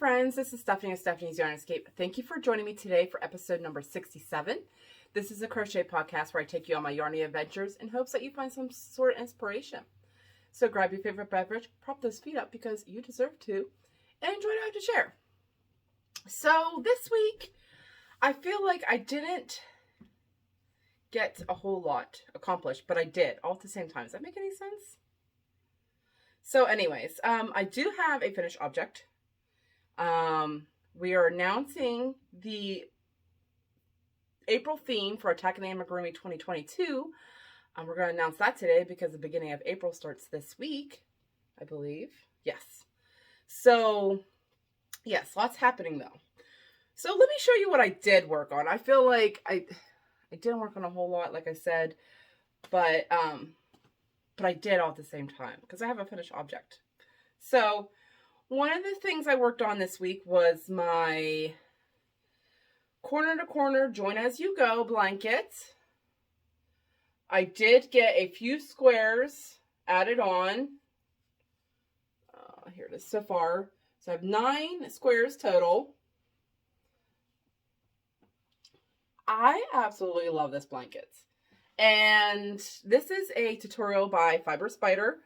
friends, this is Stephanie of Stephanie's Yarn Escape. Thank you for joining me today for episode number 67. This is a crochet podcast where I take you on my Yarny adventures in hopes that you find some sort of inspiration. So grab your favorite beverage, prop those feet up because you deserve to, and enjoy what I have to share. So this week, I feel like I didn't get a whole lot accomplished, but I did all at the same time. Does that make any sense? So anyways, I do have a finished object. We are announcing the April theme for Attack of the Amigurumi 2022. We're going to announce that today because the beginning of April starts this week, I believe. Yes. So, yes, lots happening though. So let me show you what I did work on. I feel like I didn't work on a whole lot, like I said, but I did all at the same time because I have a finished object. So one of the things I worked on this week was my corner to corner join as you go blanket. I did get a few squares added on. Here it is so far. So I have 9 squares total. I absolutely love this blanket. And this is a tutorial by Fiber Spider.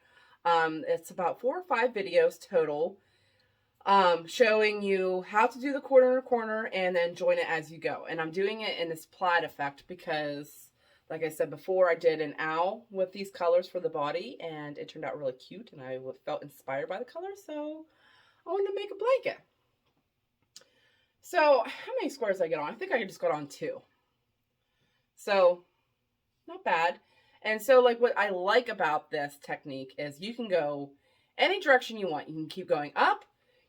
It's about 4 or 5 videos total, showing you how to do the corner to corner and then join it as you go. And I'm doing it in this plaid effect because, like I said before, I did an owl with these colors for the body and it turned out really cute and I felt inspired by the color, so I wanted to make a blanket. So how many squares did I get on? I think I just got on 2. So not bad. And so like what I like about this technique is you can go any direction you want. You can keep going up.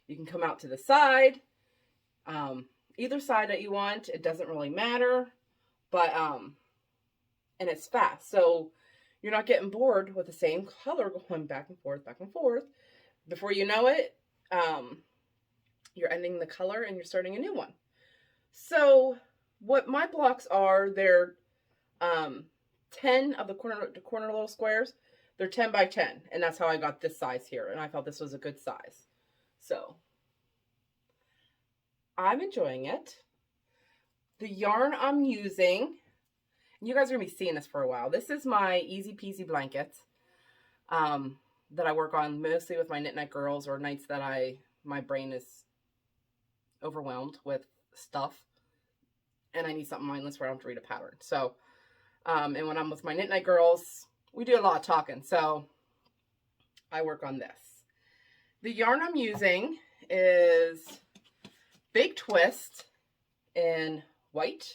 You can come out to the side. Either side that you want. It doesn't really matter. But, and it's fast. So you're not getting bored with the same color going back and forth, back and forth. Before you know it, you're ending the color and you're starting a new one. So what my blocks are, they're 10 of the corner little squares. They're 10 by 10, and that's how I got this size here, and I felt this was a good size. So I'm enjoying it. The yarn I'm using, and you guys are gonna be seeing this for a while. This is my Easy Peasy blanket that I work on mostly with my Knit Night girls or nights that my brain is overwhelmed with stuff and I need something mindless where I don't have to read a pattern. So, and when I'm with my Knit Night girls, we do a lot of talking. So I work on this. The yarn I'm using is Big Twist in white,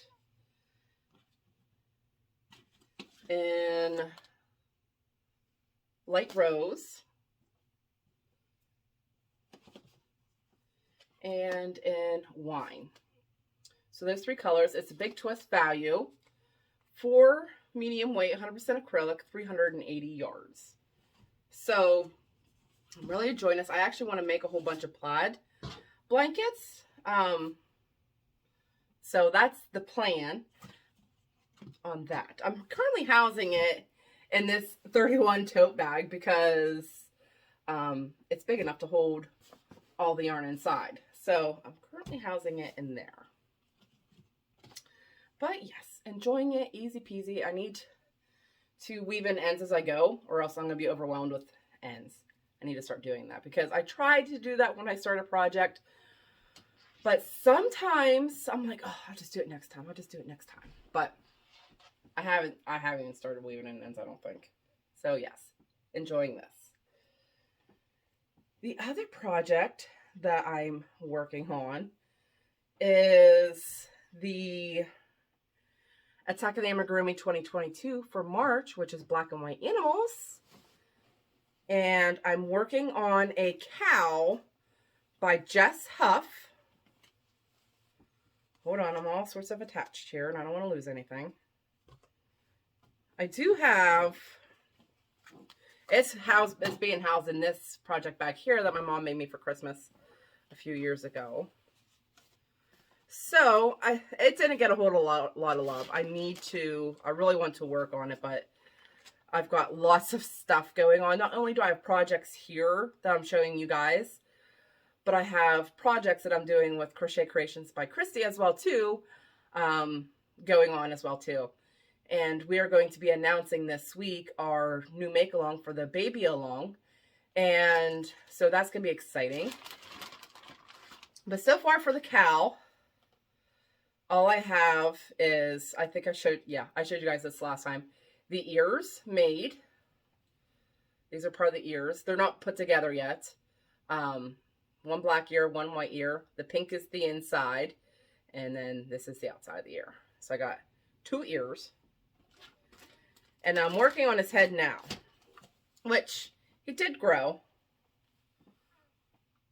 in light rose, and in wine. So there's 3 colors. It's a Big Twist value, 4 medium weight, 100% acrylic, 380 yards. So I'm really enjoying this. I actually want to make a whole bunch of plaid blankets. So that's the plan on that. I'm currently housing it in this 31 tote bag because it's big enough to hold all the yarn inside. So I'm currently housing it in there. But yes, enjoying it, easy peasy. I need to weave in ends as I go or else I'm going to be overwhelmed with ends. I need to start doing that because I tried to do that when I started a project. But sometimes I'm like, oh, I'll just do it next time. I'll just do it next time. But I haven't even started weaving in ends, I don't think. So yes, enjoying this. The other project that I'm working on is the Attack of the Amigurumi 2022 for March, which is black and white animals. And I'm working on a cow by Jess Huff. Hold on, I'm all sorts of attached here and I don't want to lose anything. I do have, it's being housed in this project bag here that my mom made me for Christmas a few years ago. So it didn't get a whole lot of love. I really want to work on it, but I've got lots of stuff going on. Not only do I have projects here that I'm showing you guys, but I have projects that I'm doing with Crochet Creations by Christy as well too, going on as well too. And we are going to be announcing this week our new make along for the baby along. And so that's going to be exciting. But so far for the cow, all I have is, I think I showed you guys this last time. The ears made. These are part of the ears. They're not put together yet. One black ear, one white ear. The pink is the inside. And then this is the outside of the ear. So I got 2 ears. And I'm working on his head now, which he did grow.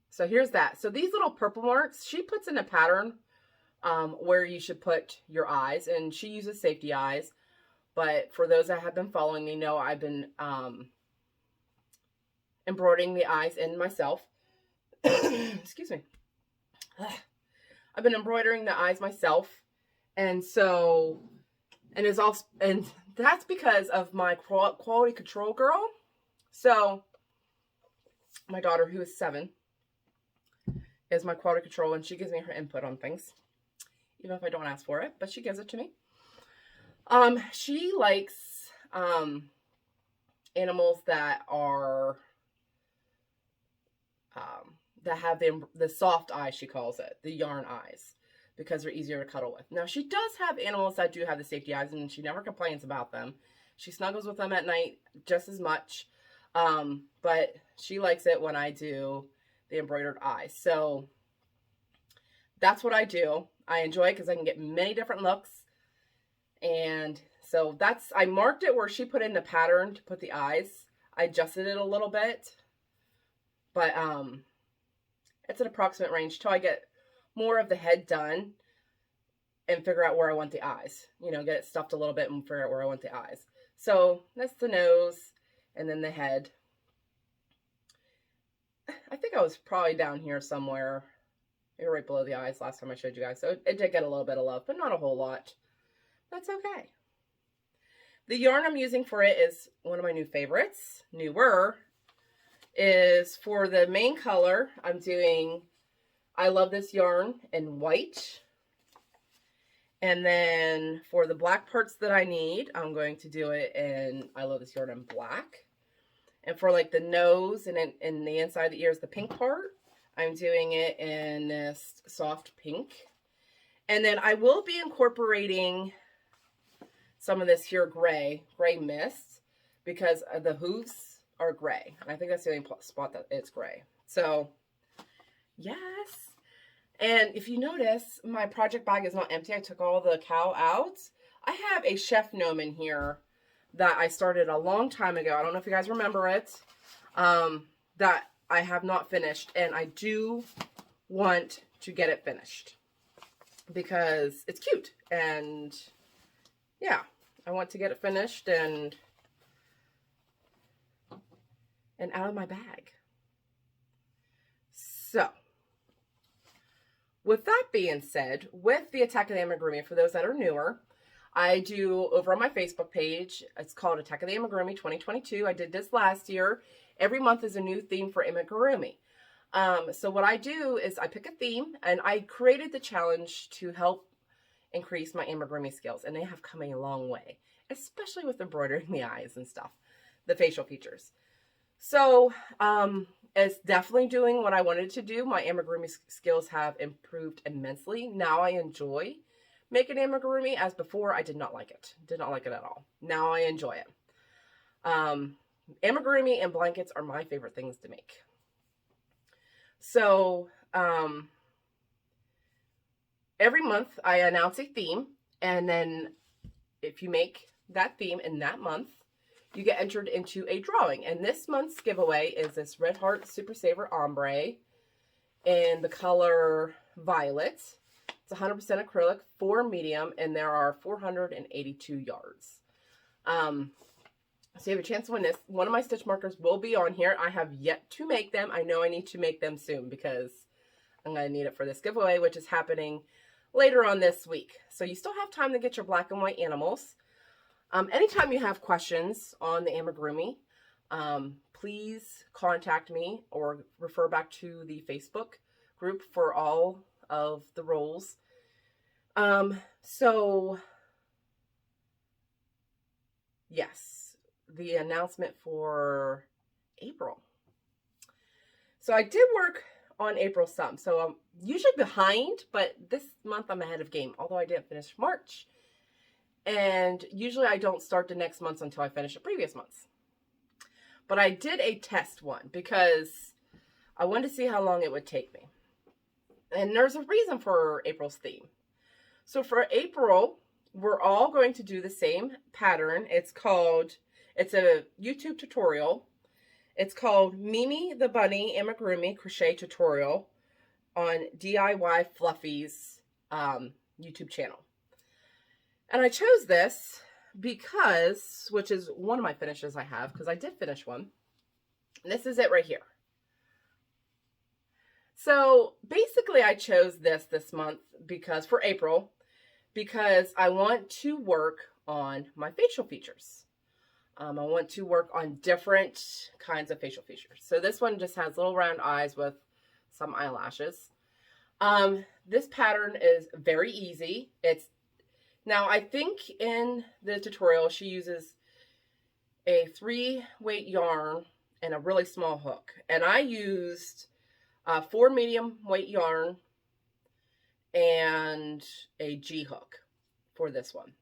So here's that. So these little purple marks, she puts in a pattern where you should put your eyes, and she uses safety eyes. But for those that have been following me know I've been embroidering the eyes in myself. Excuse me. I've been embroidering the eyes myself. And so, and it's also, and that's because of my quality control girl. So my daughter, who is 7, is my quality control, and she gives me her input on things, even if I don't ask for it, but she gives it to me. She likes animals that are that have the soft eyes, she calls it, the yarn eyes, because they're easier to cuddle with. Now, she does have animals that do have the safety eyes, and she never complains about them. She snuggles with them at night just as much, but she likes it when I do the embroidered eyes. So that's what I do. I enjoy it because I can get many different looks. And so that's, I marked it where she put in the pattern to put the eyes. I adjusted it a little bit, but it's an approximate range till I get more of the head done and figure out where I want the eyes. You know, get it stuffed a little bit and figure out where I want the eyes. So that's the nose and then the head. I think I was probably down here somewhere, maybe right below the eyes last time I showed you guys. So it did get a little bit of love, but not a whole lot. That's okay. The yarn I'm using for it is one of my new favorites, newer, is for the main color. I'm doing I Love This yarn in white. And then for the black parts that I need, I'm going to do it in I Love This yarn in black. And for like the nose and in the inside of the ears, the pink part, I'm doing it in this soft pink. And then I will be incorporating some of this here gray mist, because the hooves are gray. And I think that's the only spot that it's gray. So, yes. And if you notice, my project bag is not empty. I took all the cow out. I have a chef gnome in here that I started a long time ago. I don't know if you guys remember it. That I have not finished. And I do want to get it finished because it's cute. And yeah, I want to get it finished and out of my bag. So, with that being said, with the Attack of the Amigurumi, for those that are newer, I do over on my Facebook page. It's called Attack of the Amigurumi 2022. I did this last year. Every month is a new theme for amigurumi. So what I do is I pick a theme, and I created the challenge to help increase my amigurumi skills, and they have come a long way, especially with embroidering the eyes and stuff, the facial features. So it's definitely doing what I wanted to do. My amigurumi skills have improved immensely. Now I enjoy making amigurumi, as before I did not like it. Did not like it at all. Now I enjoy it. Amigurumi and blankets are my favorite things to make. So every month I announce a theme, and then if you make that theme in that month, you get entered into a drawing. And this month's giveaway is this Red Heart Super Saver Ombre in the color Violet. It's 100% acrylic, 4 medium, and there are 482 yards. So you have a chance to win this. One of my stitch markers will be on here. I have yet to make them. I know I need to make them soon because I'm going to need it for this giveaway, which is happening later on this week. So you still have time to get your black and white animals. Anytime you have questions on the amigurumi, please contact me or refer back to the Facebook group for all of the roles. So yes, the announcement for April. So I did work on April some. So I'm usually behind, but this month I'm ahead of game, although I didn't finish March. And usually I don't start the next month until I finish the previous months. But I did a test one because I wanted to see how long it would take me. And there's a reason for April's theme. So for April, we're all going to do the same pattern. It's a YouTube tutorial. It's called Mimi the Bunny Amigurumi Crochet Tutorial on DIY Fluffy's YouTube channel. And I chose this because, which is one of my finishes I have, because I did finish one. And this is it right here. So basically I chose this month because, for April, because I want to work on my facial features. I want to work on different kinds of facial features. So this one just has little round eyes with some eyelashes. This pattern is very easy. Now I think in the tutorial she uses a 3-weight yarn and a really small hook. And I used 4 medium weight yarn and a G hook for this one.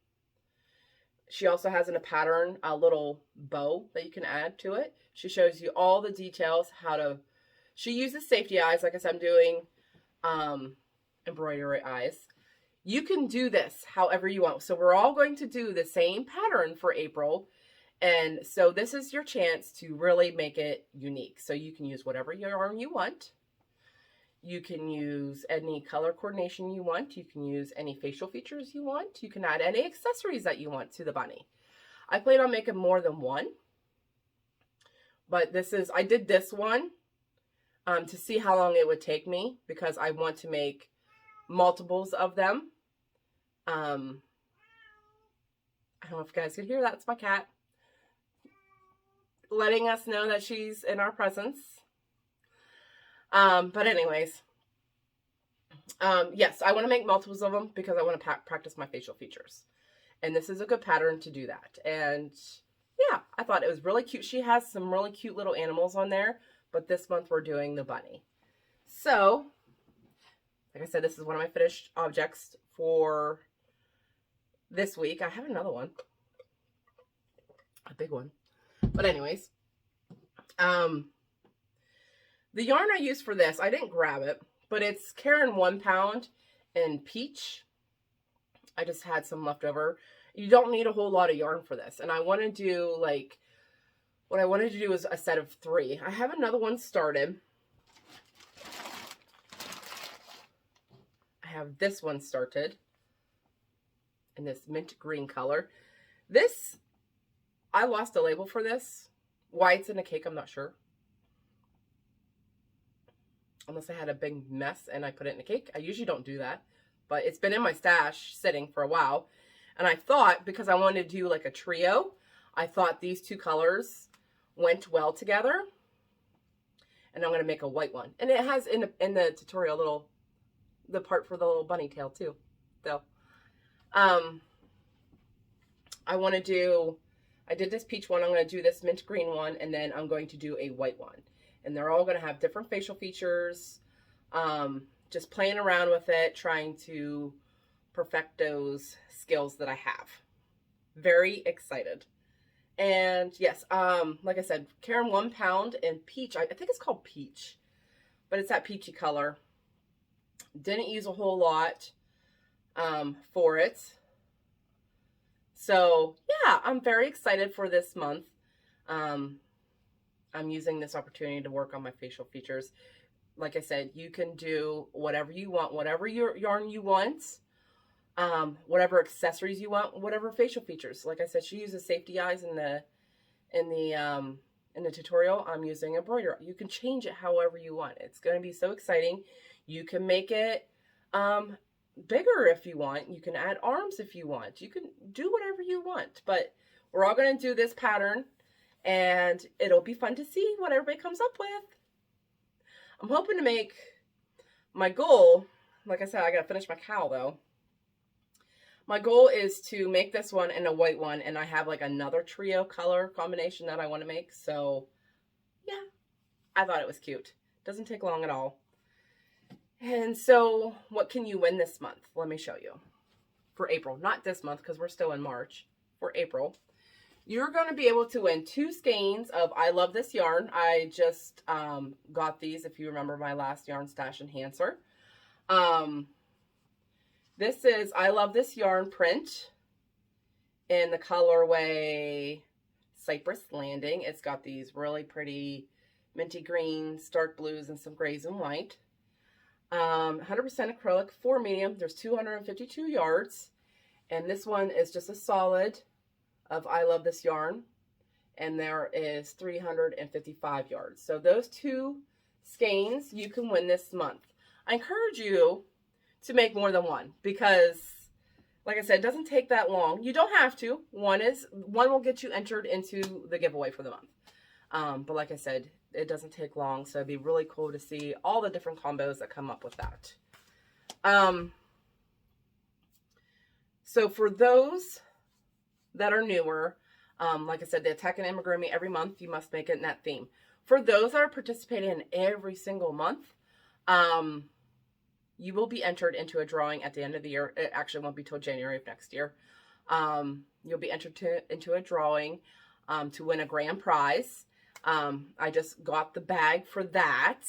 She also has in a pattern a little bow that you can add to it. She shows you all the details, she uses safety eyes. Like I said, I'm doing embroidery eyes. You can do this however you want. So we're all going to do the same pattern for April. And so this is your chance to really make it unique. So you can use whatever yarn you want. You can use any color coordination you want. You can use any facial features you want. You can add any accessories that you want to the bunny. I plan on making more than one. But I did this one to see how long it would take me, because I want to make multiples of them. I don't know if you guys can hear that. It's my cat letting us know that she's in our presence. But anyways, yes, I want to make multiples of them because I want to practice my facial features. And this is a good pattern to do that. And yeah, I thought it was really cute. She has some really cute little animals on there, but this month we're doing the bunny. So, like I said, this is one of my finished objects for this week. I have another one, a big one. But anyways, the yarn I used for this, I didn't grab it, but it's Caron 1 pound in peach. I just had some left over. You don't need a whole lot of yarn for this. And I want to do what I wanted to do is a set of 3. I have another one started. I have this one started in this mint green color. This, I lost a label for this. Why it's in a cake, I'm not sure. Unless I had a big mess and I put it in a cake. I usually don't do that, but it's been in my stash sitting for a while. And I thought, because I wanted to do like a trio, I thought these 2 colors went well together. And I'm going to make a white one. And it has in the tutorial the part for the little bunny tail too. So, I did this peach one. I'm going to do this mint green one, and then I'm going to do a white one. And they're all going to have different facial features. Just playing around with it, trying to perfect those skills that I have. Very excited. And yes, like I said, Caron 1 pound in peach. I think it's called peach, but it's that peachy color. Didn't use a whole lot for it. So yeah, I'm very excited for this month. I'm using this opportunity to work on my facial features. Like I said, you can do whatever you want, whatever yarn you want, whatever accessories you want, whatever facial features. Like I said, she uses safety eyes in the tutorial. I'm using embroidery. You can change it however you want. It's going to be so exciting. You can make it bigger if you want. You can add arms if you want. You can do whatever you want. But we're all going to do this pattern. And it'll be fun to see what everybody comes up with. I'm hoping to make My goal, like I said, I gotta finish my cowl though. My goal is to make this one and a white one, and I have like another trio color combination that I want to make. So yeah, I thought it was cute. Doesn't take long at all. And so what can you win this month? Let me show you. For April, not this month because we're still in March. For April, you're going to be able to win 2 skeins of I Love This Yarn. I just got these, if you remember my last yarn stash enhancer. This is I Love This Yarn print in the colorway Cypress Landing. It's got these really pretty minty greens, dark blues, and some grays and white. 100% acrylic, 4 medium. There's 252 yards. And this one is just a solid of I Love This Yarn. And there is 355 yards. So those 2 skeins you can win this month. I encourage you to make more than one because, like I said, it doesn't take that long. You don't have to. One will get you entered into the giveaway for the month. But like I said, it doesn't take long, so it'd be really cool to see all the different combos that come up with that. So for those that are newer, like I said, the Attack and Amigurumi every month, you must make it in that theme. For those that are participating in every single month, you will be entered into a drawing at the end of the year. It actually won't be till January of next year. You'll be entered into a drawing to win a grand prize. I just got the bag for that.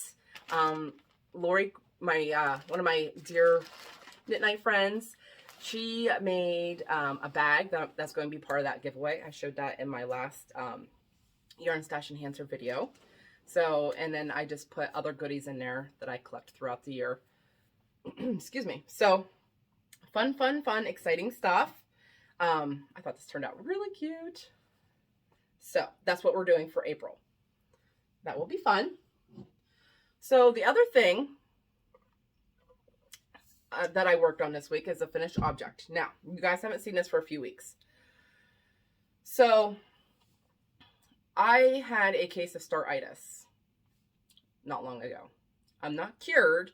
Lori, one of my dear Knit Night friends, she made a bag that's going to be part of that giveaway. I showed that in my last Yarn Stash Enhancer video. So, and then I just put other goodies in there that I collect throughout the year. Excuse me. So, fun, exciting stuff. I thought this turned out really cute. So, that's what we're doing for April. That will be fun. So, the other thing that I worked on this week is a finished object. Now, you guys haven't seen this for a few weeks. So, I had a case of startitis not long ago. I'm not cured.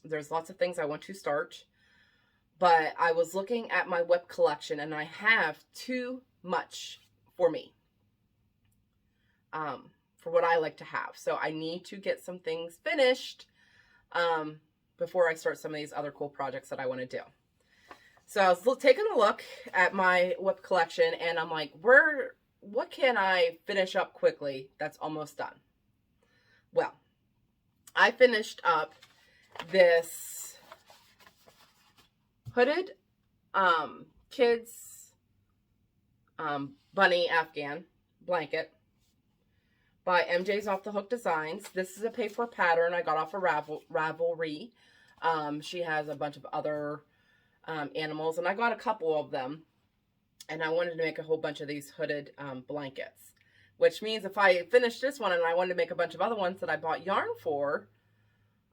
There's lots of things I want to start, but I was looking at my WIP collection and I have too much for me, for what I like to have. So I need to get some things finished, before I start some of these other cool projects that I want to do. So I was taking a look at my WIP collection and I'm like, what can I finish up quickly that's almost done? Well, I finished up this hooded kids bunny Afghan blanket by MJ's Off the Hook Designs. This is a pay-for pattern I got off of Ravelry. She has a bunch of other animals, and I got a couple of them, and I wanted to make a whole bunch of these hooded blankets, which means if I finish this one and I wanted to make a bunch of other ones that I bought yarn for,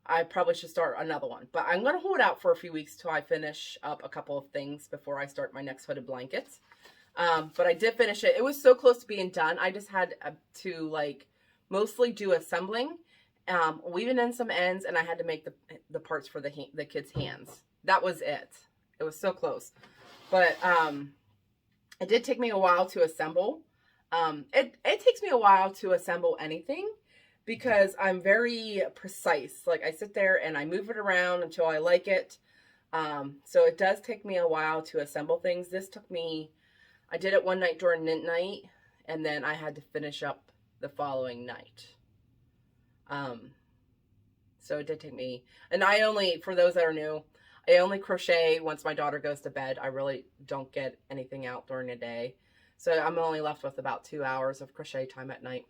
I probably should start another one. But I'm going to hold out for a few weeks till I finish up a couple of things before I start my next hooded blankets. But I did finish it. It was so close to being done. I just had to like mostly do assembling, weaving in some ends, and I had to make the parts for the kids' hands. That was it. It was so close. But it did take me a while to assemble. It takes me a while to assemble anything because I'm very precise. Like I sit there and I move it around until I like it. So it does take me a while to assemble things. This took me, I did it one night during knit night, and then I had to finish up the following night. So it did take me, and I only, for those that are new, I only crochet once my daughter goes to bed. I really don't get anything out during the day. So I'm only left with about 2 hours of crochet time at night.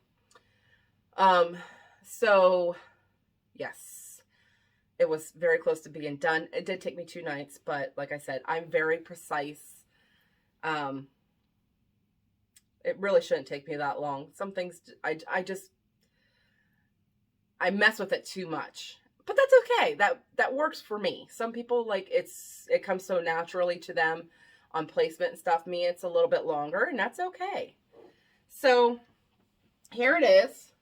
So yes, it was very close to being done. It did take me 2 nights, but like I said, I'm very precise. It really shouldn't take me that long. Some things I mess with it too much, but that's okay. That works for me. Some people, like, it comes so naturally to them on placement and stuff. Me, it's a little bit longer, and that's okay. So here it is.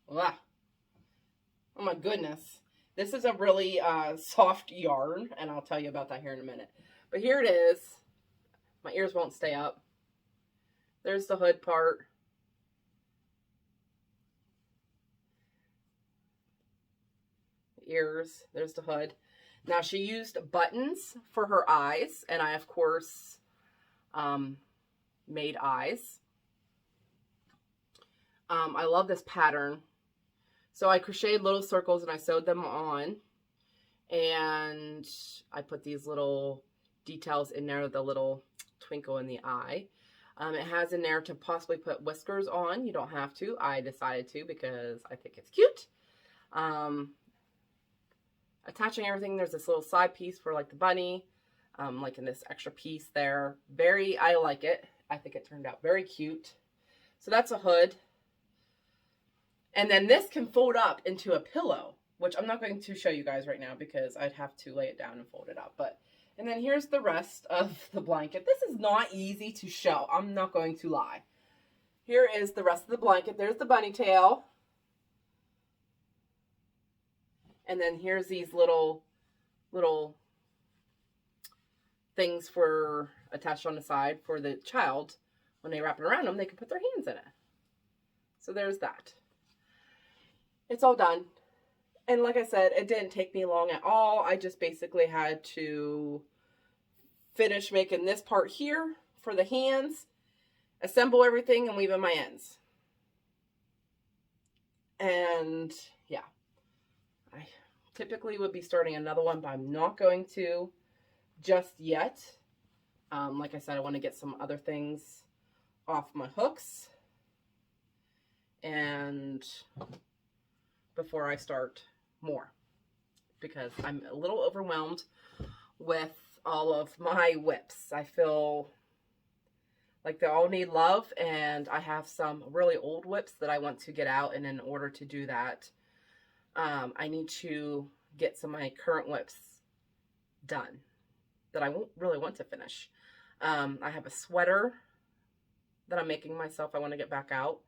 Wow. Oh my goodness. This is a really soft yarn, and I'll tell you about that here in a minute. But here it is. My ears won't stay up. There's the hood part. Ears. There's the hood. Now she used buttons for her eyes, and I of course made eyes. I love this pattern. So I crocheted little circles and I sewed them on, and I put these little details in there, the little twinkle in the eye. It has in there to possibly put whiskers on. You don't have to. I decided to because I think it's cute. Attaching everything, there's this little side piece for like the bunny, like in this extra piece there. I like it. I think it turned out very cute. So that's a hood. And then this can fold up into a pillow, which I'm not going to show you guys right now because I'd have to lay it down and fold it up. And then here's the rest of the blanket. This is not easy to show. I'm not going to lie. Here is the rest of the blanket. There's the bunny tail. And then here's these little things for attached on the side for the child. When they wrap it around them, they can put their hands in it. So there's that. It's all done. And like I said, it didn't take me long at all. I just basically had to finish making this part here for the hands, assemble everything, and weave in my ends. And yeah, I typically would be starting another one, but I'm not going to just yet. Like I said, I want to get some other things off my hooks and before I start more, because I'm a little overwhelmed with all of my whips. I feel like they all need love, and I have some really old whips that I want to get out, and in order to do that, I need to get some of my current whips done that I won't really want to finish. I have a sweater that I'm making myself I want to get back out.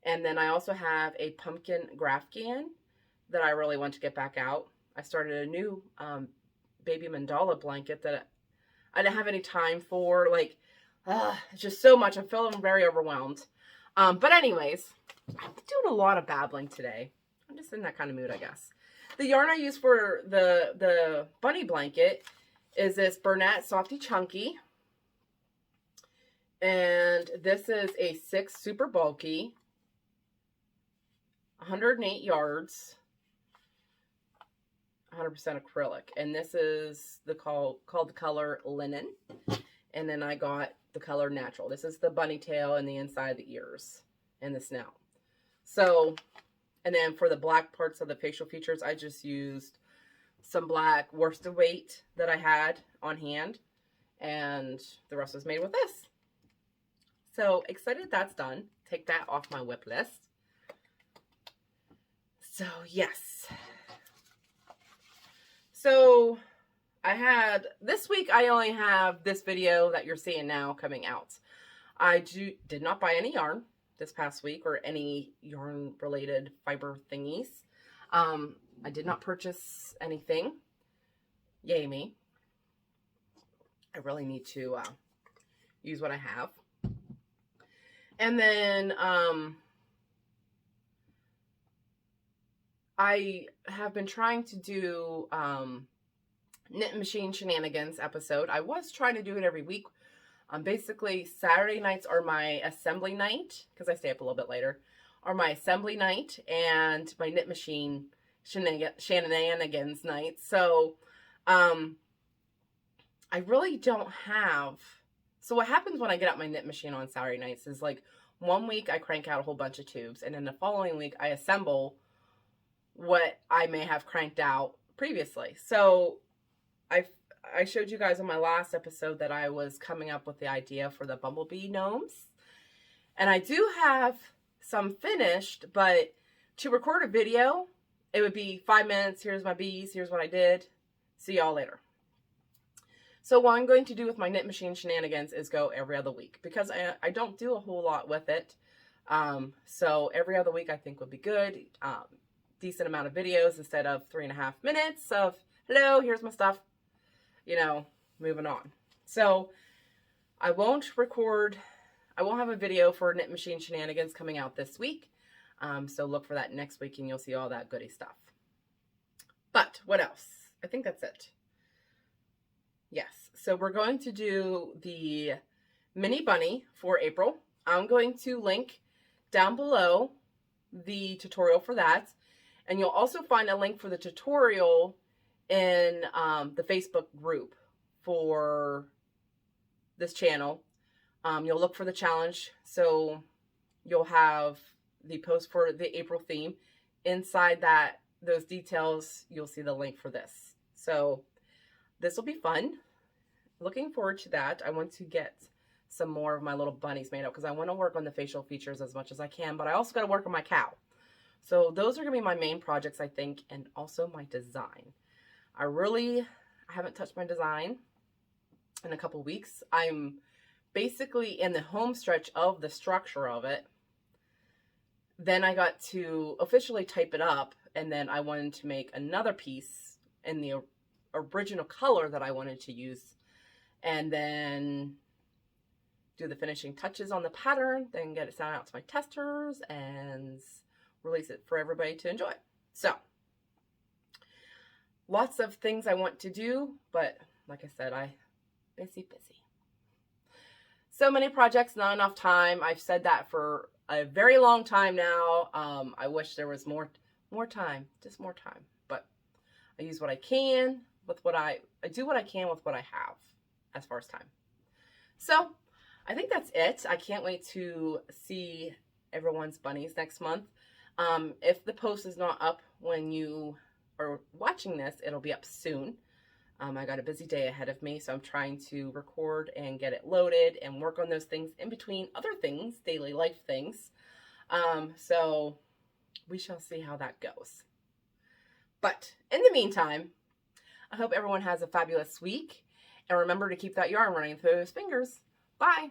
And then I also have a pumpkin Grafghan that I really want to get back out. I started a new baby mandala blanket that I didn't have any time for. Like, it's just so much. I'm feeling very overwhelmed. But anyways, I'm doing a lot of babbling today. I'm just in that kind of mood, I guess. The yarn I use for the bunny blanket is this Bernat Softy Chunky. And this is a 6 super bulky, 108 yards, 100% acrylic. And this is called the color Linen. And then I got the color Natural. This is the bunny tail and the inside of the ears and the snout. So, and then for the black parts of the facial features, I just used some black worsted weight that I had on hand. And the rest was made with this. So excited that's done. Take that off my whip list. So yes. So this week I only have this video that you're seeing now coming out. I did not buy any yarn this past week or any yarn related fiber thingies. I did not purchase anything. Yay me. I really need to use what I have. And then I have been trying to do Knit Machine Shenanigans episode. I was trying to do it every week. Basically, Saturday nights are my assembly night, because I stay up a little bit later, are my assembly night and my Knit Machine Shenanigans night. So I really don't have... So what happens when I get out my knit machine on Saturday nights is like 1 week I crank out a whole bunch of tubes, and then the following week I assemble what I may have cranked out previously. So I showed you guys on my last episode that I was coming up with the idea for the bumblebee gnomes. And I do have some finished, but to record a video, it would be 5 minutes. Here's my bees. Here's what I did. See y'all later. So what I'm going to do with my Knit Machine Shenanigans is go every other week, because I don't do a whole lot with it. So every other week I think would be good. decent amount of videos instead of 3.5 minutes of, hello, here's my stuff, you know, moving on. So I won't have a video for Knit Machine Shenanigans coming out this week. So look for that next week and you'll see all that goody stuff. But what else? I think that's it. Yes. So we're going to do the mini bunny for April. I'm going to link down below the tutorial for that. And you'll also find a link for the tutorial in the Facebook group for this channel. You'll look for the challenge. So you'll have the post for the April theme. Inside those details, you'll see the link for this. So this will be fun. Looking forward to that. I want to get some more of my little bunnies made up because I want to work on the facial features as much as I can, but I also got to work on my cow. So those are going to be my main projects, I think, and also my design. I haven't touched my design in a couple weeks. I'm basically in the home stretch of the structure of it. Then I got to officially type it up, and then I wanted to make another piece in the original color that I wanted to use, and then do the finishing touches on the pattern, then get it sent out to my testers and release it for everybody to enjoy. So lots of things I want to do, but like I said, busy. So many projects, not enough time. I've said that for a very long time now. I wish there was more time, just more time. But I use what I can with I do what I can with what I have as far as time. So I think that's it. I can't wait to see everyone's bunnies next month. If the post is not up when you are watching this, it'll be up soon. I got a busy day ahead of me, so I'm trying to record and get it loaded and work on those things in between other things, daily life things. So we shall see how that goes. But in the meantime, I hope everyone has a fabulous week. And remember to keep that yarn running through those fingers. Bye.